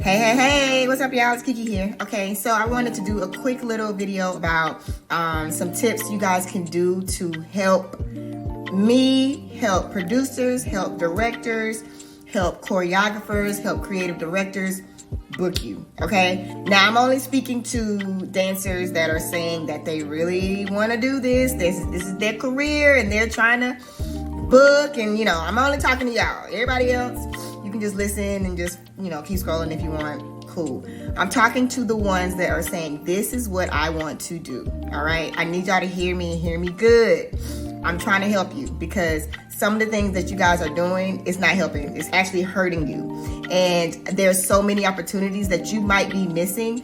Hey, what's up, y'all? It's Kiki here. Okay, so I wanted to do a quick little video about some tips you guys can do to help me, help producers, help directors, help choreographers, help creative directors book you, okay? Now, I'm only speaking to dancers that are saying that they really want to do this. This is their career, and they're trying to book, and, I'm only talking to y'all. Everybody else, you can just listen and just, keep scrolling if you want. Cool. I'm talking to the ones that are saying, this is what I want to do, all right? I need y'all to hear me and hear me good. I'm trying to help you because some of the things that you guys are doing, it's not helping. It's actually hurting you. And there's so many opportunities that you might be missing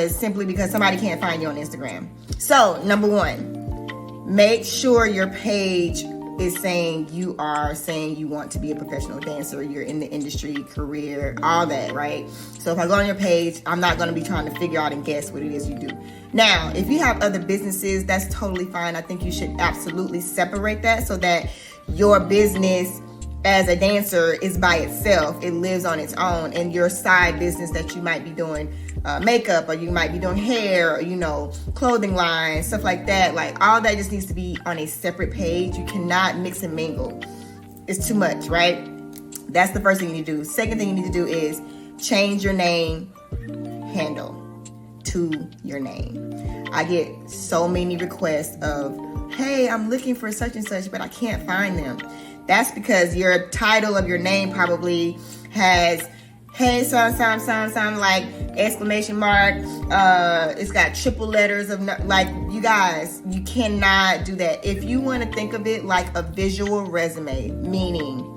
simply because somebody can't find you on Instagram. So, number one, make sure your page is saying you want to be a professional dancer, you're in the industry, career, all that, right? So if I go on your page, I'm not going to be trying to figure out and guess what it is you do. Now, if you have other businesses, that's totally fine. I think you should absolutely separate that so that your business as a dancer is by itself. It lives on its own, and your side business that you might be doing makeup, or you might be doing hair, or clothing lines, stuff like that, like all that just needs to be on a separate page. You cannot mix and mingle. It's too much, right? That's the first thing you need to do. Second thing you need to do is change your name handle to your name. I get so many requests of, hey, I'm looking for such and such, but I can't find them. That's because your title of your name probably has, hey, some, like exclamation mark. It's got triple letters of, like, you guys, you cannot do that. If you want to think of it like a visual resume, meaning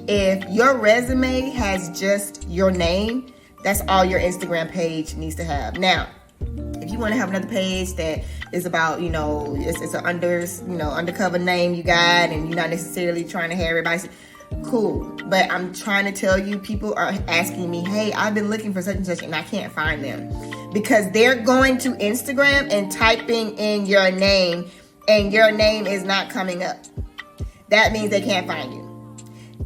if your resume has just your name, that's all your Instagram page needs to have. Now, if you want to have another page that is about, it's an undercover name you got, and you're not necessarily trying to have everybody see, cool. But I'm trying to tell you, people are asking me, hey, I've been looking for such and such and I can't find them, because they're going to Instagram and typing in your name and your name is not coming up. That means they can't find you.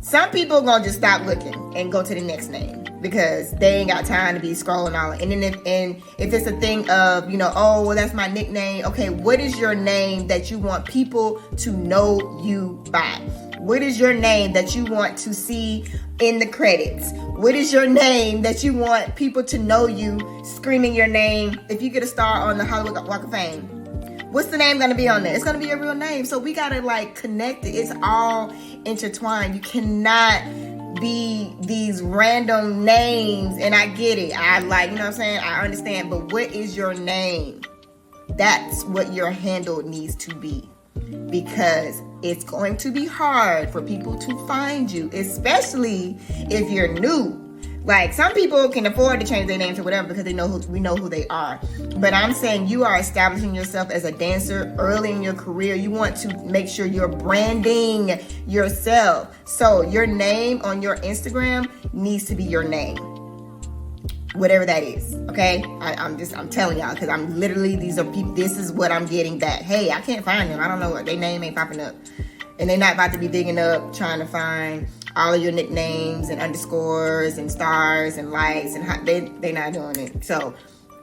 Some people are going to just stop looking and go to the next name because they ain't got time to be scrolling all. And then if it's a thing of, oh, well, that's my nickname. Okay, what is your name that you want people to know you by? What is your name that you want to see in the credits? What is your name that you want people to know you screaming your name if you get a star on the Hollywood Walk of Fame? What's the name going to be on there? It's going to be your real name. So we got to connect it. It's all intertwined. You cannot be these random names. And I get it. I understand. But what is your name? That's what your handle needs to be. Because it's going to be hard for people to find you, especially if you're new. Like, some people can afford to change their name to whatever because we know who they are. But I'm saying you are establishing yourself as a dancer early in your career. You want to make sure you're branding yourself. So your name on your Instagram needs to be your name, whatever that is. Okay, I'm telling y'all, because I'm literally, these are people. This is what I'm getting back. Hey, I can't find them. I don't know what their name ain't popping up, and they're not about to be digging up trying to find all of your nicknames and underscores and stars and lights, and they're not doing it. So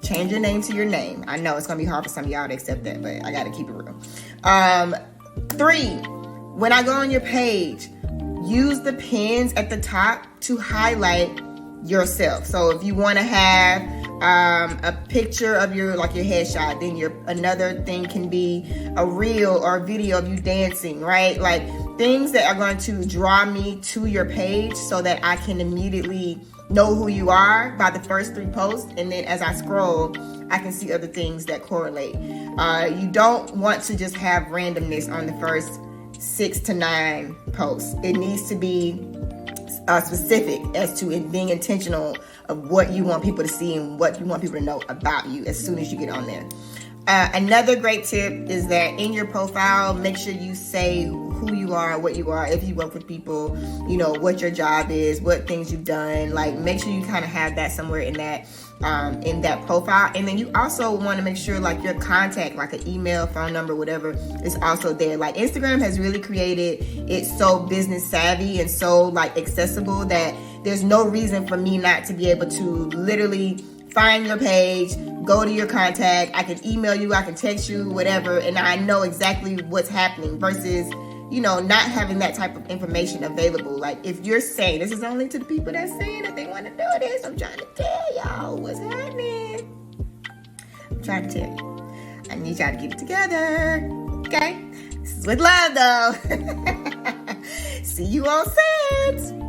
change your name to your name. I know it's gonna be hard for some of y'all to accept that, but I gotta keep it real. 3, when I go on your page, use the pins at the top to highlight yourself. So if you want to have a picture of your headshot, then another thing can be a reel or a video of you dancing, right? Like things that are going to draw me to your page so that I can immediately know who you are by the first 3 posts, and then as I scroll, I can see other things that correlate. You don't want to just have randomness on the first 6 to 9 posts. It needs to be specific as to it being intentional of what you want people to see and what you want people to know about you as soon as you get on there. Another great tip is that in your profile, make sure you say who you are, what you are, if you work with people, what your job is, what things you've done. Like, make sure you kind of have that somewhere in that profile. And then you also want to make sure your contact, like an email, phone number, whatever, is also there. Like, Instagram has really created it so business savvy and so accessible that there's no reason for me not to be able to literally find your page, go to your contact. I can email you, I can text you, whatever, and I know exactly what's happening versus, you know, not having that type of information available. Like, if you're saying, this is only to the people that's saying that they want to do this, I'm trying to tell y'all what's happening. I'm trying to tell you. I need y'all to get it together, okay? This is with love, though. See you on set.